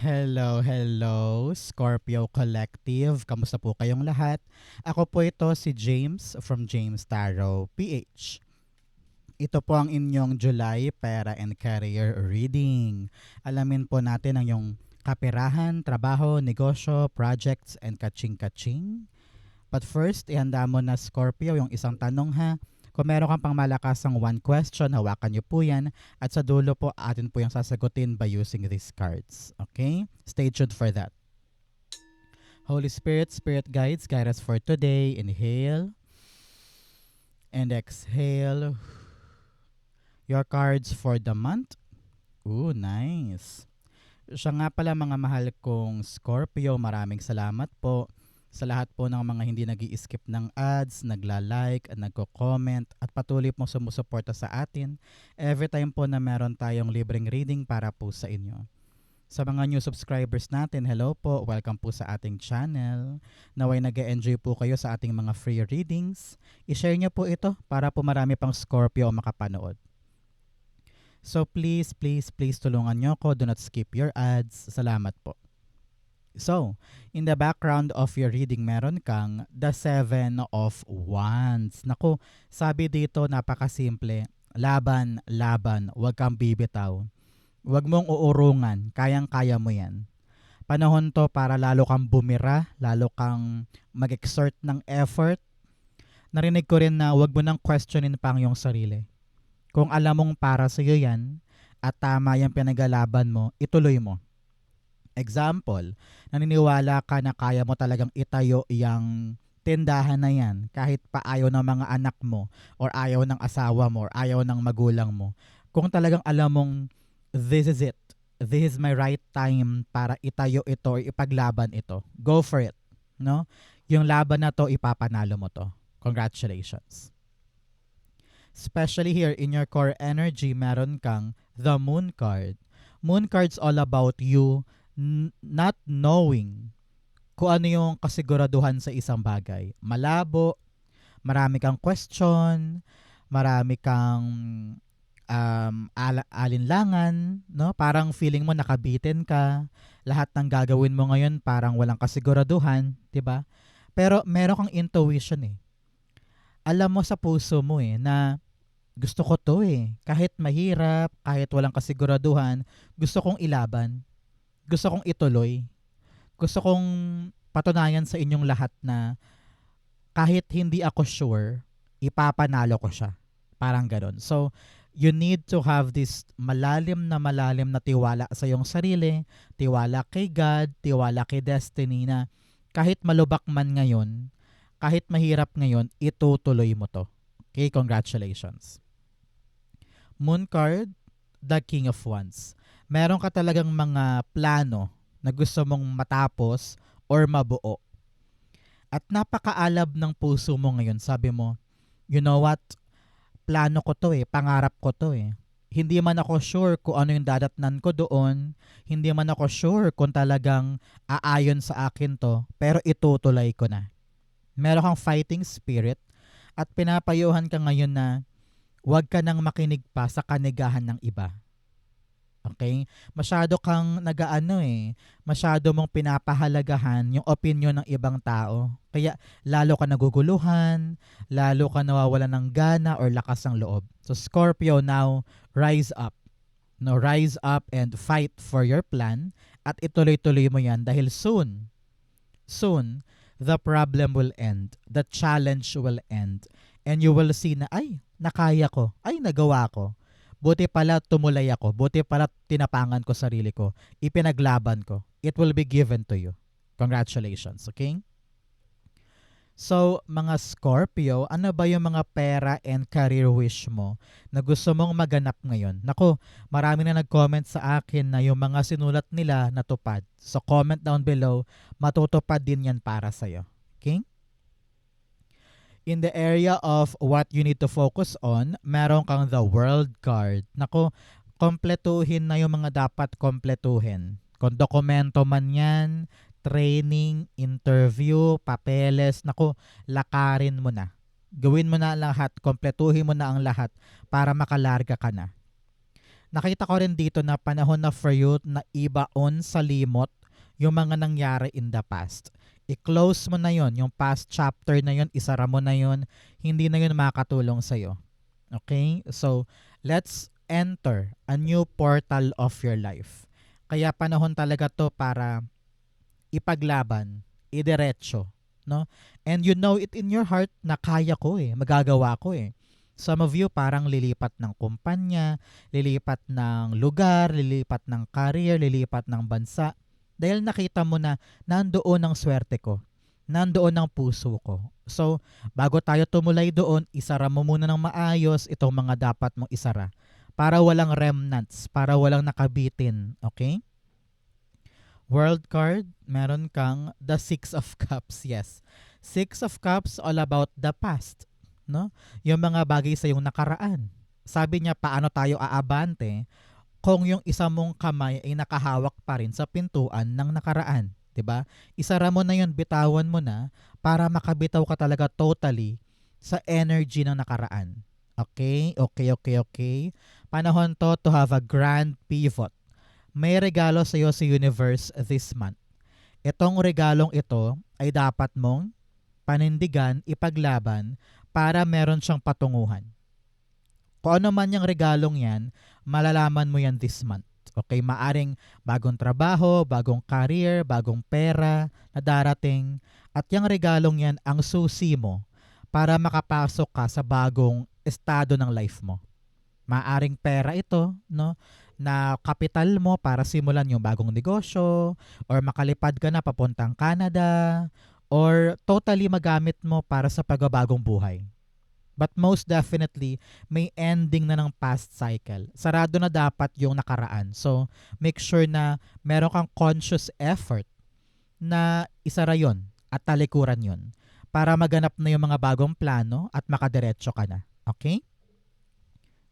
Hello, hello, Scorpio Collective. Kamusta po kayong lahat? Ako po ito si James from James Tarot PH. Ito po ang inyong July Pera and Career Reading. Alamin po natin ang iyong kaperahan, trabaho, negosyo, projects, and kaching-kaching. But first, ihanda mo na Scorpio yung isang tanong ha. Kung meron kang pang malakasang one question, hawakan niyo po yan. At sa dulo po, atin po yung sasagutin by using these cards. Okay? Stay tuned for that. Holy Spirit, Spirit Guides, guide us for today. Inhale and exhale. Your cards for the month. Ooh, nice. Siya nga pala mga mahal kong Scorpio, maraming salamat po sa lahat po ng mga hindi nag-i-skip ng ads, nagla-like, nagko-comment at patuloy pong sumusuporta sa atin every time po na meron tayong libreng reading para po sa inyo. Sa mga new subscribers natin, hello po, welcome po sa ating channel. Naway nag-enjoy po kayo sa ating mga free readings. I-share nyo po ito para po marami pang Scorpio ang makapanood. So please, please, please tulungan nyo ko. Do not skip your ads. Salamat po. So, in the background of your reading, meron kang the Seven of Wands. Naku, sabi dito napakasimple. Laban, laban, huwag kang bibitaw. Huwag mong uurungan, kayang-kaya mo yan. Panahon to para lalo kang bumira, lalo kang mag-exert ng effort. Narinig ko rin na huwag mo nang questionin pa ang iyong sarili. Kung alam mong para sa iyo yan at tama yung pinagalaban mo, ituloy mo. Example, naniniwala ka na kaya mo talagang itayo yung tindahan na yan kahit pa ayaw ng mga anak mo or ayaw ng asawa mo or ayaw ng magulang mo. Kung talagang alam mong this is it, this is my right time para itayo ito or ipaglaban ito, go for it. No? Yung laban na to, ipapanalo mo to. Congratulations. Especially here in your core energy, meron kang the Moon card. Moon card's all about you not knowing kung ano yung kasiguraduhan sa isang bagay. Malabo, marami kang question, marami kang alinlangan, no? Parang feeling mo nakabitin ka, lahat ng gagawin mo ngayon parang walang kasiguraduhan, 'di ba? Pero meron kang intuition eh. Alam mo sa puso mo eh na gusto ko to eh. Kahit mahirap, kahit walang kasiguraduhan, gusto kong ilaban. Gusto kong ituloy. Gusto kong patunayan sa inyong lahat na kahit hindi ako sure, ipapanalo ko siya. Parang ganon. So, you need to have this malalim na tiwala sa iyong sarili, tiwala kay God, tiwala kay destiny na kahit malubak man ngayon, kahit mahirap ngayon, itutuloy mo to. Okay, congratulations. Moon card, the King of Wands. Meron ka talagang mga plano na gusto mong matapos or mabuo. At napakaalab ng puso mo ngayon. Sabi mo, you know what? Plano ko to eh, pangarap ko to eh. Hindi man ako sure kung ano yung dadatnan ko doon. Hindi man ako sure kung talagang aayon sa akin to. Pero itutuloy ko na. Meron kang fighting spirit at pinapayuhan ka ngayon na huwag ka nang makinig pa sa kanigahan ng iba. Okay? Masyado kang nagaano eh. Masyado mong pinapahalagahan yung opinion ng ibang tao. Kaya lalo ka naguguluhan, lalo ka nawawalan ng gana or lakas ng loob. So Scorpio, now rise up. No, rise up and fight for your plan at ituloy-tuloy mo yan dahil soon, the problem will end. The challenge will end. And you will see na, ay, nakaya ko. Ay, nagawa ko. Buti pala tumulay ako. Buti pala tinapangan ko sarili ko. Ipinaglaban ko. It will be given to you. Congratulations, okay? So, mga Scorpio, ano ba yung mga pera and career wish mo na gusto mong maganap ngayon? Nako, marami na nag-comment sa akin na yung mga sinulat nila natupad. So, comment down below, matutupad din yan para sa'yo. Okay? In the area of what you need to focus on, meron kang the World card. Nako, kompletuhin na yung mga dapat kompletuhin. Kung dokumento man yan, training, interview, papeles, nako, lakarin mo na. Gawin mo na lahat, kompletuhin mo na ang lahat para makalarga ka na. Nakita ko rin dito na panahon na for you na ibaon sa limot yung mga nangyari in the past. I-close mo na yon, yung past chapter na yon, isara mo na yon, hindi na yun makakatulong sa'yo. Okay? So, let's enter a new portal of your life. Kaya panahon talaga to para ipaglaban, idiretso, no? And you know it in your heart na kaya ko magagawa ko Some of you parang lilipat ng kumpanya, lilipat ng lugar, lilipat ng career, lilipat ng bansa. Dahil nakita mo na nandoon ang swerte ko, nandoon ang puso ko. So, bago tayo tumulay doon, isara mo muna ng maayos itong mga dapat mong isara. Para walang remnants, para walang nakabitin. Okay? World card, meron kang the Six of Cups. Yes. Six of Cups all about the past. No? Yung mga bagay sa yung nakaraan. Sabi niya, paano tayo aabante kung yung isa mong kamay ay nakahawak pa rin sa pintuan ng nakaraan. 'Di ba? Isara mo na yun, bitawan mo na para makabitaw ka talaga totally sa energy ng nakaraan. Okay? Okay. Panahon to have a grand pivot. May regalo sa iyo sa universe this month. Itong regalong ito ay dapat mong panindigan, ipaglaban para meron siyang patunguhan. Kung ano man yung regalong yan, malalaman mo yan this month. Okay, maaring bagong trabaho, bagong career, bagong pera na darating. At yung regalong yan ang susi mo para makapasok ka sa bagong estado ng life mo. Maaring pera ito, no? Na kapital mo para simulan yung bagong negosyo, or makalipad ka na papuntang Canada, or totally magamit mo para sa pagbabagong buhay. But most definitely, may ending na ng past cycle. Sarado na dapat yung nakaraan. So, make sure na meron kang conscious effort na isara yun at talikuran yun para maganap na yung mga bagong plano at makadiretso ka na. Okay?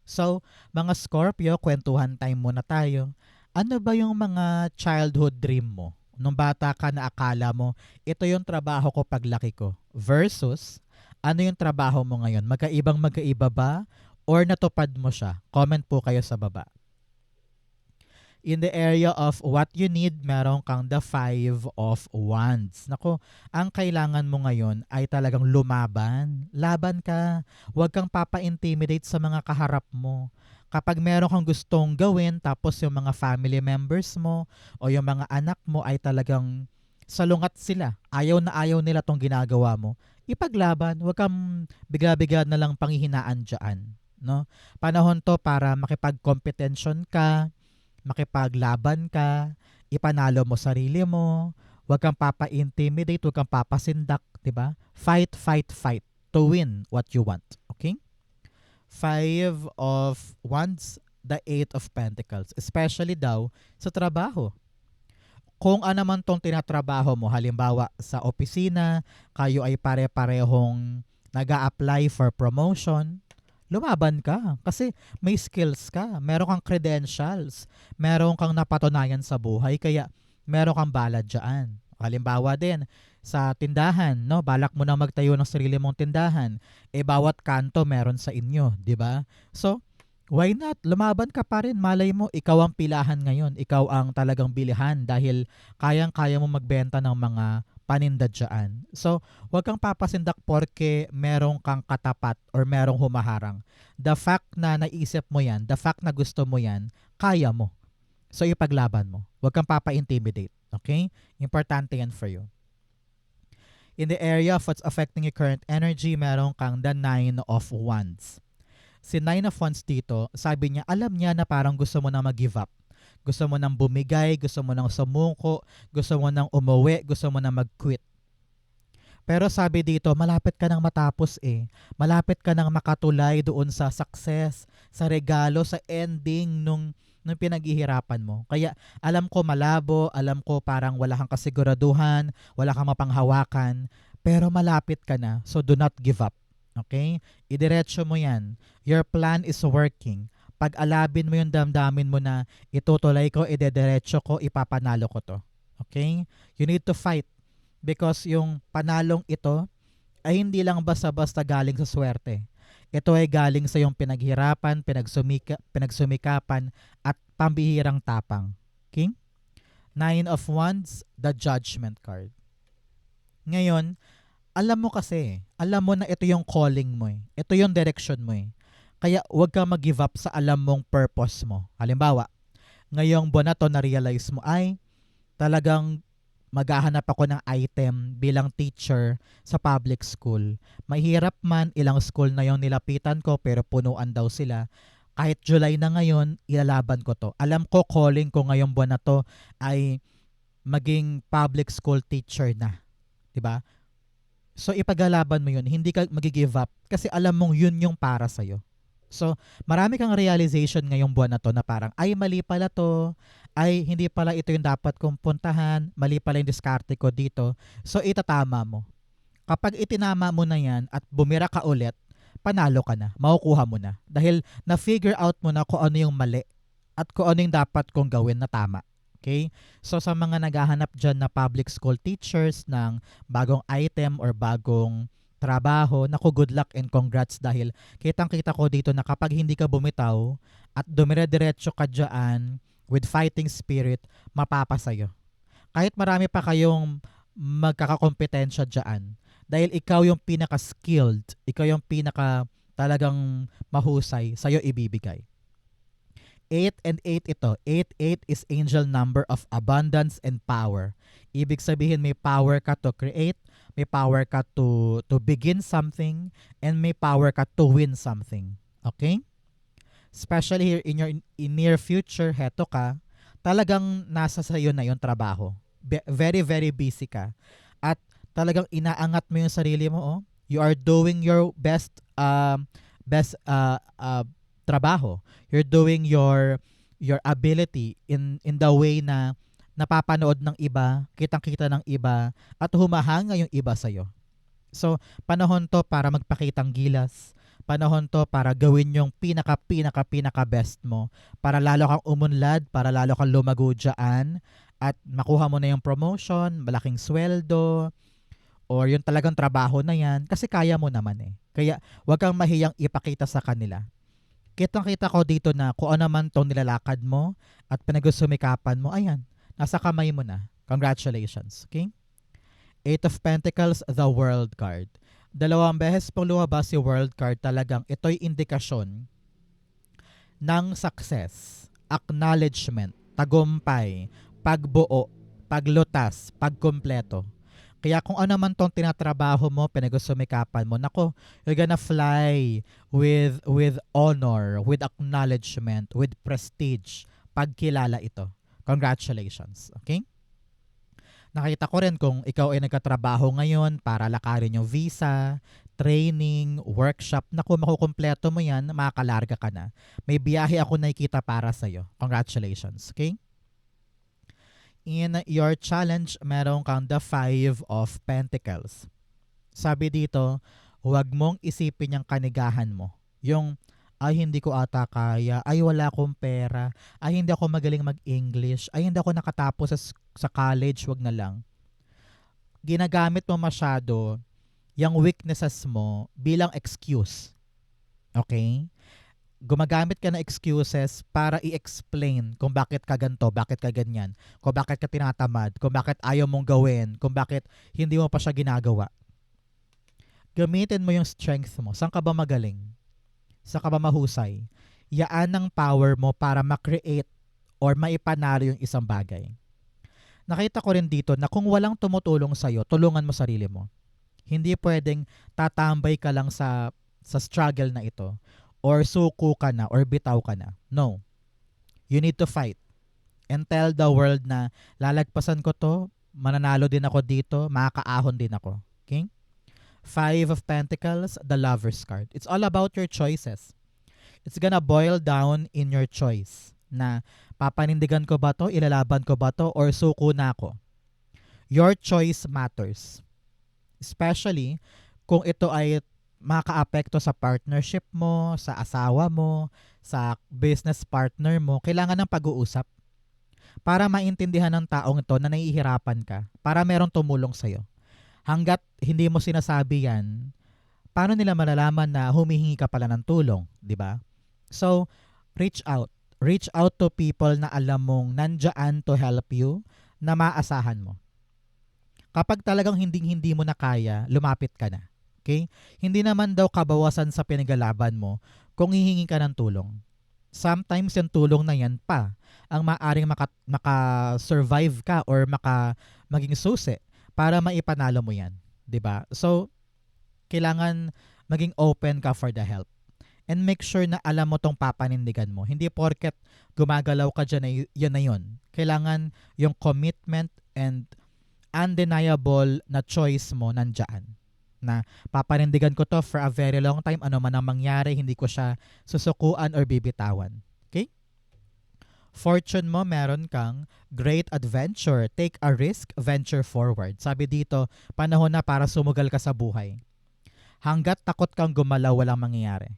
So, mga Scorpio, kwentuhan time muna tayo. Ano ba yung mga childhood dream mo? Nung bata ka na akala mo, ito yung trabaho ko paglaki ko. Versus, ano yung trabaho mo ngayon? Magkaiba ba? Or natupad mo siya? Comment po kayo sa baba. In the area of what you need, meron kang the Five of Wands. Nako, ang kailangan mo ngayon ay talagang lumaban. Laban ka. Huwag kang papa-intimidate sa mga kaharap mo. Kapag meron kang gustong gawin, tapos yung mga family members mo o yung mga anak mo ay talagang salungat sila. Ayaw na ayaw nila tong ginagawa mo. Ipaglaban. Huwag kang bigla-bigla na lang panghihinaan dyan. No? Panahon to para makipag-competition ka, makipaglaban ka, ipanalo mo sarili mo, huwag kang papa-intimidate, huwag kang papasindak, 'di ba? Fight to win what you want. Okay? Five of Wands, the Eight of Pentacles, especially daw sa trabaho. Kung ano man tong tinatrabaho mo, halimbawa sa opisina, kayo ay pare-parehong nag-a-apply for promotion, lumaban ka kasi may skills ka, meron kang credentials, meron kang napatunayan sa buhay, kaya meron kang balad dyan. Halimbawa din, sa tindahan, no? Balak mo na magtayo ng sarili mong tindahan, bawat kanto meron sa inyo, di ba? So, why not? Lumaban ka pa rin, malay mo, ikaw ang pilahan ngayon, ikaw ang talagang bilihan dahil kayang-kaya mo magbenta ng mga paninda dyan. So, huwag kang papasindak porke merong kang katapat or merong humaharang. The fact na naisip mo yan, the fact na gusto mo yan, kaya mo. So, ipaglaban mo. Huwag kang papa-intimidate. Okay? Importante yan for you. In the area of what's affecting your current energy, meron kang the Nine of Wands. Si Nine of Wands dito, sabi niya, alam niya na parang gusto mo na mag-give up. Gusto mo nang bumigay, gusto mo nang sumuko, gusto mo nang umuwi, gusto mo nang mag-quit. Pero sabi dito, malapit ka nang matapos Malapit ka nang makatulay doon sa success, sa regalo, sa ending nung pinaghihirapan mo. Kaya alam ko malabo, alam ko parang wala kang kasiguraduhan, wala kang mapanghawakan, pero malapit ka na, so do not give up. Okay? Idiretso mo yan. Your plan is working. Pag-alabin mo yung damdamin mo na itutulay ko, idediretso ko, ipapanalo ko to. Okay? You need to fight because yung panalong ito ay hindi lang basta-basta galing sa swerte. Ito ay galing sa iyong pinaghirapan, pinagsumikapan, at pambihirang tapang. King? Nine of Wands, the Judgment card. Ngayon, alam mo kasi, alam mo na ito yung calling mo eh. Ito yung direction mo eh. Kaya huwag kang mag-give up sa alam mong purpose mo. Halimbawa, ngayong buwan na to na-realize mo ay talagang maghahanap ako ng item bilang teacher sa public school. Mahirap man, ilang school na yung nilapitan ko pero punuan daw sila. Kahit July na ngayon, ilalaban ko to. Alam ko calling ko ngayong buwan na to ay maging public school teacher na. 'Di ba? So ipaglalaban mo yun, hindi ka magi-give up kasi alam mong yun yung para sa'yo. So marami kang realization ngayong buwan na to na parang ay mali pala to, ay hindi pala ito yung dapat kong puntahan, mali pala yung diskarte ko dito. So itatama mo. Kapag itinama mo na yan at bumira ka ulit, panalo ka na, makukuha mo na. Dahil na-figure out mo na kung ano yung mali at kung ano yung dapat kong gawin na tama. Okay? So sa mga naghahanap dyan na public school teachers ng bagong item or bagong trabaho, naku, good luck and congrats dahil kitang-kita ko dito na kapag hindi ka bumitaw at dumire-diretso ka dyan with fighting spirit, mapapasayo. Kahit marami pa kayong magkakakompetensya dyan, dahil ikaw yung pinaka-skilled, ikaw yung pinaka talagang mahusay, sa'yo ibibigay. 8 and 8 ito. 8 is angel number of abundance and power. Ibig sabihin may power ka to create, may power ka to begin something, and may power ka to win something. Okay? Especially here in your in near future, heto ka, talagang nasa sayo na yung trabaho. Very, very busy ka. At talagang inaangat mo yung sarili mo. Oh. You are doing your best trabaho. You're doing your ability in the way na napapanood ng iba, kitang-kita ng iba, at humahanga yung iba sa'yo. So, panahon to para magpakitang gilas. Panahon to para gawin yung pinaka best mo. Para lalo kang umunlad, para lalo kang lumago dyan, at makuha mo na yung promotion, malaking sweldo, or yung talagang trabaho na yan, kasi kaya mo naman eh. Kaya, wag kang mahiyang ipakita sa kanila. Kitang-kita ko dito na kung ano man tong nilalakad mo at pinagsumikapan mo, ayan, nasa kamay mo na. Congratulations. Okay? 8 of Pentacles, the World card. 2 beses pong lumabas si World card, talagang ito'y indikasyon ng success, acknowledgement, tagumpay, pagbuo, paglutas, pagkumpleto. Kaya kung ano man tong tinatrabaho mo, pinagsumikapan mo, nako, you're gonna fly with honor, with acknowledgement, with prestige, pagkilala ito. Congratulations. Okay? Nakita ko rin kung ikaw ay nagkatrabaho ngayon para lakarin yung visa, training, workshop, naku, makukumpleto mo yan, makakalarga ka na. May biyahe ako nakikita para sa'yo. Congratulations. Okay? In your challenge, meron kang the 5 of Pentacles. Sabi dito, huwag mong isipin yung kanigahan mo. Yung, ay hindi ko ata kaya, ay wala akong pera, ay hindi ako magaling mag-English, ay hindi ako nakatapos sa college, wag na lang. Ginagamit mo masyado yung weaknesses mo bilang excuse. Okay? Gumagamit ka ng excuses para i-explain kung bakit ka ganito, bakit ka ganyan, kung bakit ka tinatamad, kung bakit ayaw mong gawin, kung bakit hindi mo pa siya ginagawa. Gamitin mo yung strength mo. Saan ka ba magaling? Saan ka ba mahusay? Yaan ang power mo para ma-create or maipanalo yung isang bagay. Nakita ko rin dito na kung walang tumutulong sa'yo, tulungan mo sarili mo. Hindi pwedeng tatambay ka lang sa struggle na ito, or suko ka na, or bitaw ka na. No. You need to fight. And tell the world na lalagpasan ko to, mananalo din ako dito, makakaahon din ako. Okay? 5 of Pentacles, the Lover's card. It's all about your choices. It's gonna boil down in your choice. Na papanindigan ko ba to, ilalaban ko ba to, or suko na ako. Your choice matters. Especially kung ito ay makaapekto sa partnership mo, sa asawa mo, sa business partner mo, kailangan ng pag-uusap para maintindihan ng taong ito na nahihirapan ka, para merong tumulong sa'yo. Hanggat hindi mo sinasabi yan, paano nila malalaman na humihingi ka pala ng tulong, 'di ba? So, reach out. Reach out to people na alam mong nandyan to help you, na maasahan mo. Kapag talagang hindi mo na kaya, lumapit ka na. Okay? Hindi naman daw kabawasan sa pinaglalaban mo kung hihingi ka ng tulong. Sometimes yung tulong na yan pa ang maaring maka-survive ka or maging susi para maipanalo mo yan. 'Di ba? So, kailangan maging open ka for the help. And make sure na alam mo tong papanindigan mo. Hindi porket gumagalaw ka dyan yun na yun. Kailangan yung commitment and undeniable na choice mo nandyan. Na papanindigan ko to for a very long time. Ano man ang mangyari, hindi ko siya susukuan or bibitawan. Okay? Fortune mo, meron kang great adventure. Take a risk, venture forward. Sabi dito, panahon na para sumugal ka sa buhay. Hanggat takot kang gumalaw, walang mangyayari.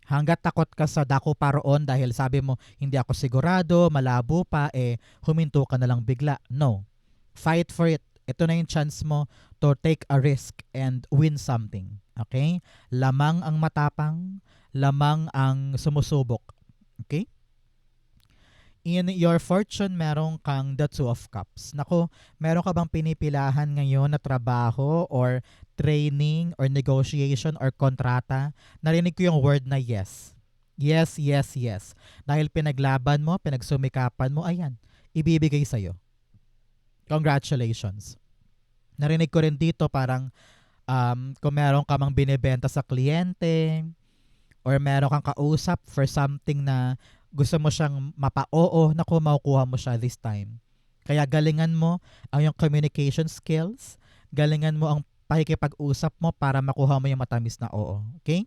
Hanggat takot ka sa dako paroon dahil sabi mo, hindi ako sigurado, malabo pa, huminto ka na lang bigla. No. Fight for it. Ito na yung chance mo to take a risk and win something. Okay? Lamang ang matapang, lamang ang sumusubok. Okay? In your fortune, meron kang the Two of Cups. Nako, meron ka bang pinipilahan ngayon na trabaho or training or negotiation or kontrata? Narinig ko yung word na yes. Yes, yes, yes. Dahil pinaglaban mo, pinagsumikapan mo, ayan, ibibigay sa'yo. Congratulations. Narinig ko rin dito parang kung meron ka mang binibenta sa kliyente or meron kang kausap for something na gusto mo siyang mapa-oo, naku, makukuha mo siya this time. Kaya galingan mo ang yung communication skills, galingan mo ang pakikipag-usap mo para makuha mo yung matamis na oo. Okay?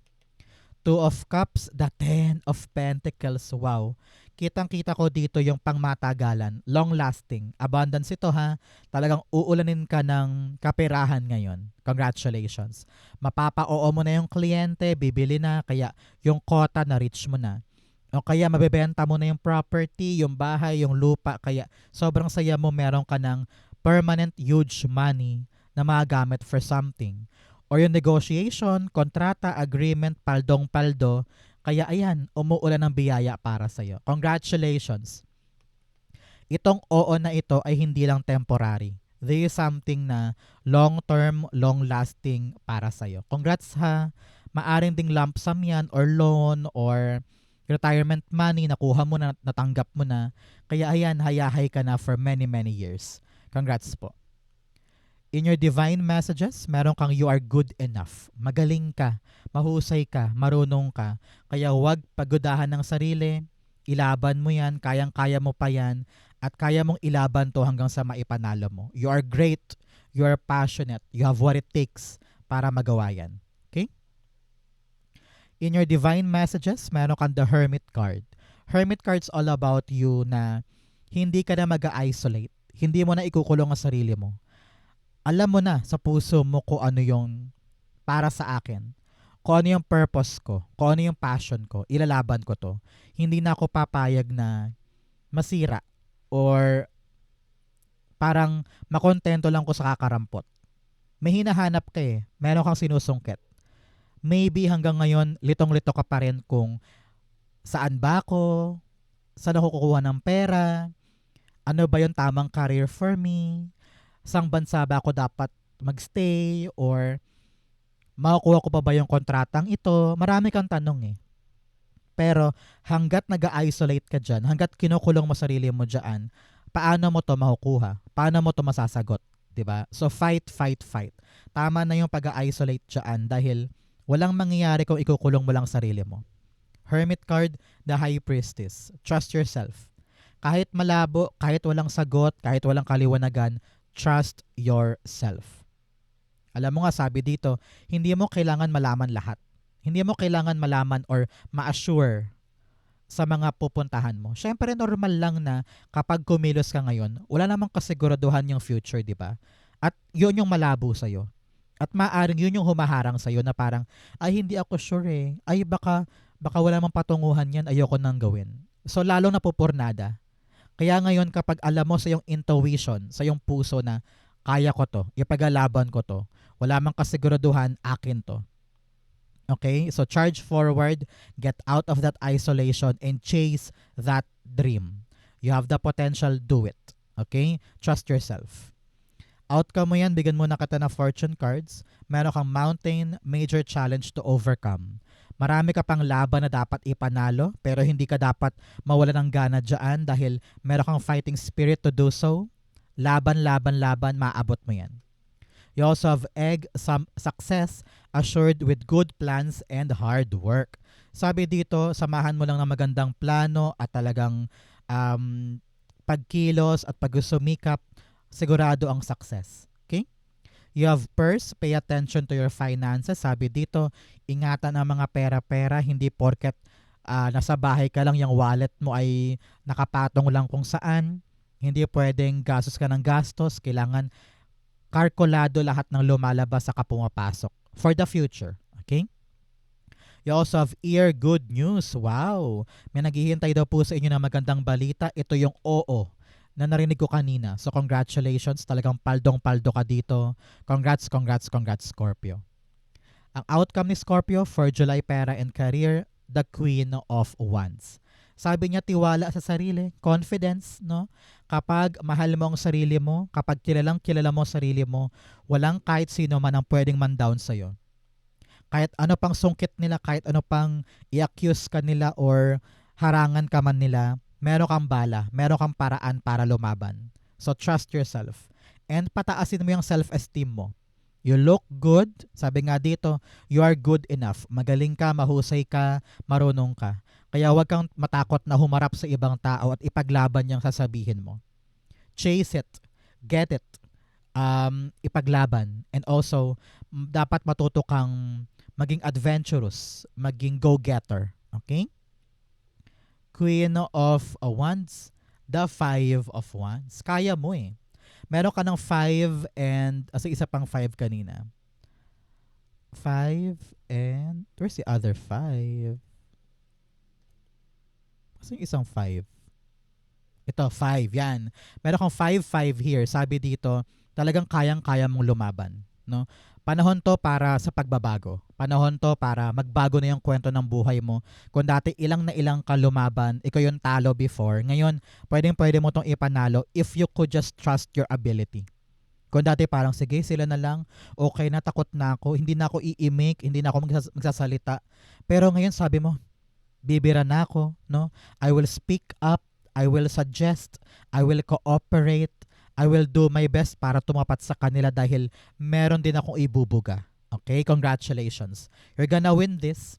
Two of Cups, the Ten of Pentacles. Wow. Kitang-kita ko dito yung pangmatagalan, long-lasting, abundance ito ha. Talagang uulanin ka ng kaperahan ngayon. Congratulations. Mapapa-oo mo na yung kliyente, bibili na, kaya yung quota na reach mo na. O kaya mabebenta mo na yung property, yung bahay, yung lupa. Kaya sobrang saya mo, meron ka ng permanent huge money na magagamit for something. Or yung negotiation, kontrata, agreement, paldong-paldo. Kaya ayan, umuulan ng biyaya para sa'yo. Congratulations. Itong oo na ito ay hindi lang temporary. This is something na long-term, long-lasting para sa'yo. Congrats ha. Maaring ding lump sum yan or loan or retirement money, nakuha mo na, natanggap mo na. Kaya ayan, hayahay ka na for many, many years. Congrats po. In your divine messages, meron kang you are good enough. Magaling ka, mahusay ka, marunong ka. Kaya huwag pagudahan ng sarili, ilaban mo yan, kayang-kaya mo pa yan, at kaya mong ilaban to hanggang sa maipanalo mo. You are great, you are passionate, you have what it takes para magawa yan. Okay? In your divine messages, meron kang the Hermit card. Hermit card's all about you na hindi ka na mag-isolate. Hindi mo na ikukulong ang sarili mo. Alam mo na sa puso mo kung ano yung para sa akin. Kung ano yung purpose ko. Kung ano yung passion ko. Ilalaban ko to. Hindi na ako papayag na masira or parang makontento lang ko sa kakarampot. May hinahanap ka eh. Meron kang sinusungkit. Maybe hanggang ngayon, litong-lito ka pa rin kung saan ba ako, saan ako kukuha ng pera, ano ba yung tamang career for me, sang bansa ba ako dapat magstay or makukuha ko pa ba yung kontratang ito? Marami kang tanong eh. Pero hanggat nag-isolate ka dyan, hanggat kinukulong mo sarili mo dyan, paano mo to makukuha? Paano mo to masasagot? 'Di ba? So fight, fight, fight. Tama na yung pag-isolate dyan dahil walang mangyayari kung ikukulong mo lang sarili mo. Hermit card, the High Priestess. Trust yourself. Kahit malabo, kahit walang sagot, kahit walang kaliwanagan, trust yourself. Alam mo nga, sabi dito, hindi mo kailangan malaman lahat. Hindi mo kailangan malaman or ma-assure sa mga pupuntahan mo. Siyempre, normal lang na kapag kumilos ka ngayon, wala namang kasiguraduhan yung future, di ba? At yun yung malabo sa'yo. At maaring yun yung humaharang sa'yo na parang, ay hindi ako sure eh. Ay baka wala mang patunguhan yan, ayoko nang gawin. So lalong napupurnada. Kaya ngayon kapag alam mo sa iyong intuition, sa iyong puso na kaya ko to, ipagalaban ko to, wala mang kasiguraduhan, akin to. Okay? So charge forward, get out of that isolation, and chase that dream. You have the potential, do it. Okay? Trust yourself. Outcome mo yan, bigyan mo na kita ng fortune cards. Meron kang mountain, major challenge to overcome. Marami ka pang laban na dapat ipanalo, pero hindi ka dapat mawala ng gana dyan dahil meron kang fighting spirit to do so. Laban, laban, laban, maabot mo yan. You also have some success assured with good plans and hard work. Sabi dito, samahan mo lang ng magandang plano at talagang pagkilos at pagsumikap, sigurado ang success. Okay? You have purse, pay attention to your finances. Sabi dito, ingatan ang mga pera-pera, hindi porket nasa bahay ka lang, yung wallet mo ay nakapatong lang kung saan. Hindi pwedeng gastos ka ng gastos. Kailangan kalkulado lahat ng lumalabas sa pumapasok for the future. Okay? You also have ear good news. Wow! May naghihintay daw po sa inyo ng magandang balita. Ito yung oo na narinig ko kanina. So congratulations. Talagang paldong-paldo ka dito. Congrats, congrats, congrats, Scorpio. Ang outcome ni Scorpio for July pera and career, the Queen of Wands. Sabi niya, tiwala sa sarili, confidence, no? Kapag mahal mo ang sarili mo, kapag kilalang kilala mo ang sarili mo, walang kahit sino man ang pwedeng man-down sa'yo. Kahit ano pang sungkit nila, kahit ano pang i-accuse ka nila or harangan ka man nila, meron kang bala, meron kang paraan para lumaban. So trust yourself. And pataasin mo yung self-esteem mo. You look good. Sabi nga dito, you are good enough. Magaling ka, mahusay ka, marunong ka. Kaya huwag kang matakot na humarap sa ibang tao at ipaglaban yung sasabihin mo. Chase it. Get it. Ipaglaban. And also, dapat matuto kang maging adventurous, maging go-getter. Okay? Queen of Wands, the Five of Wands. Kaya mo eh. Meron ka ng 5 and, isa pang 5 kanina. 5 and, where's the other 5? Kasi isang 5. Ito, 5. Yan. Meron kang 5 here. Sabi dito, talagang kayang-kaya mong lumaban. No? Panahon to para sa pagbabago. Panahon to para magbago na yung kwento ng buhay mo. Kung dati ilang na ilang ka lumaban, ikaw yung talo before. Ngayon, pwede mo tong ipanalo if you could just trust your ability. Kung dati parang, sige, sila na lang, okay na, takot na ako, hindi na ako iimik, hindi na ako magsasalita. Pero ngayon sabi mo, bibira na ako, no? I will speak up, I will suggest, I will cooperate, I will do my best para tumapat sa kanila dahil meron din akong ibubuga. Okay? Congratulations. You're gonna win this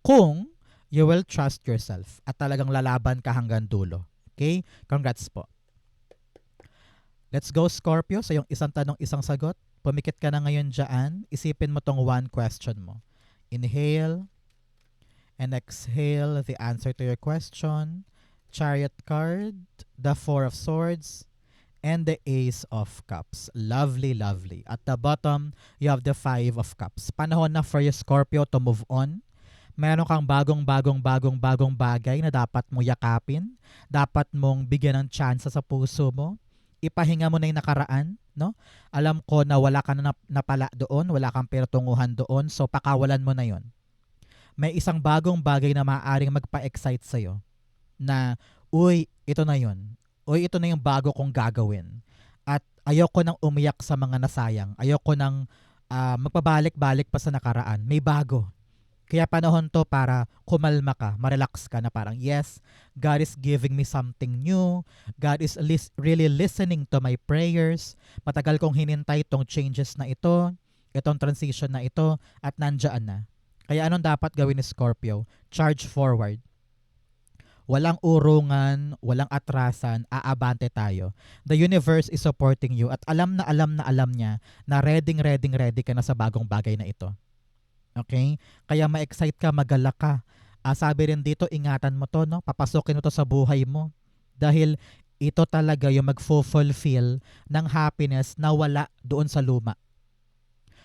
kung you will trust yourself at talagang lalaban ka hanggang dulo. Okay? Congrats po. Let's go, Scorpio. Sa yung isang tanong, isang sagot. Pumikit ka na ngayon dyan. Isipin mo tong one question mo. Inhale and exhale the answer to your question. Chariot card, the Four of Swords, and the Ace of Cups. Lovely, lovely. At the bottom, you have the Five of Cups. Panahon na for you, Scorpio, to move on. Meron kang bagong bagay na dapat mo yakapin. Dapat mong bigyan ng chance sa puso mo. Ipahinga mo na yung nakaraan. No? Alam ko na wala ka na napala doon, wala kang pertunguhan doon, so pakawalan mo na yon. May isang bagong bagay na maaaring magpa-excite sa'yo na, uy, ito na yon. Uy, ito na yung bago kong gagawin. At ayoko nang umiyak sa mga nasayang. Ayoko nang magpabalik-balik pa sa nakaraan. May bago. Kaya panahon to para kumalma ka, marelax ka na parang, yes, God is giving me something new. God is really listening to my prayers. Matagal kong hinintay itong changes na ito, itong transition na ito, at nandyan na. Kaya anong dapat gawin ni Scorpio? Charge forward. Walang urungan, walang atrasan, aabante tayo. The universe is supporting you at alam niya na ready ka na sa bagong bagay na ito. Okay? Kaya ma-excite ka, magalak ka. Sabi rin dito, ingatan mo to, no? Papasukin mo to sa buhay mo. Dahil ito talaga yung mag-fulfill ng happiness na wala doon sa luma.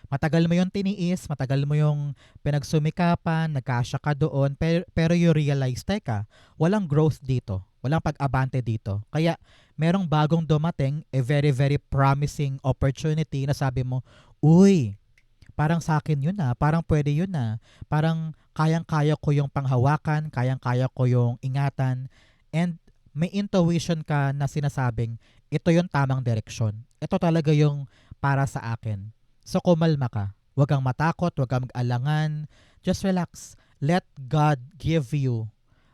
Matagal mo yung tiniis, matagal mo yung pinagsumikapan, nagkasya ka doon, pero you realize, teka, walang growth dito, walang pag-abante dito. Kaya merong bagong dumating, a very, very promising opportunity na sabi mo, uy, parang sa akin yun na, parang pwede yun na, parang kayang-kaya ko yung panghawakan, kayang-kaya ko yung ingatan, and may intuition ka na sinasabing, ito yung tamang direksyon. Ito talaga yung para sa akin. So kumalma ka. Huwag kang matakot, huwag kang mag-alangan. Just relax. Let God give you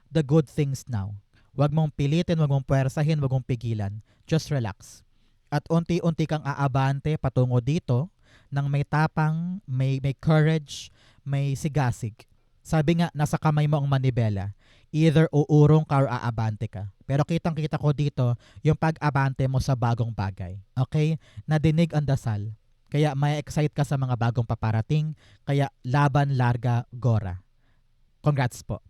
the good things now. Huwag mong pilitin, huwag mong puwersahin, huwag mong pigilan. Just relax. At unti-unti kang aabante patungo dito ng may tapang, may courage, may sigasig. Sabi nga, nasa kamay mo ang manibela. Either uurong ka or aabante ka. Pero kitang-kita ko dito yung pag-abante mo sa bagong bagay. Okay? Nadinig ang dasal. Kaya may excite ka sa mga bagong paparating. Kaya laban, larga, gora. Congrats po.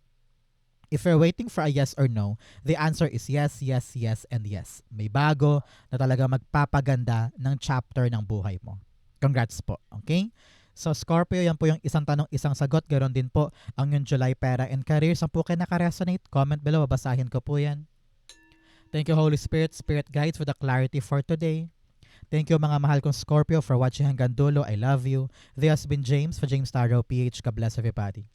If you're waiting for a yes or no, the answer is yes, yes, yes, and yes. May bago na talaga magpapaganda ng chapter ng buhay mo. Congrats po. Okay? So Scorpio, yan po yung isang tanong, isang sagot. Ganon din po ang yung July pera and career. Saan po kayo nakaresonate? Comment below. Babasahin ko po yan. Thank you, Holy Spirit, Spirit Guides, for the clarity for today. Thank you, mga mahal kong Scorpio, for watching hanggang dulo. I love you. This has been James for James Taro, PH. God bless everybody.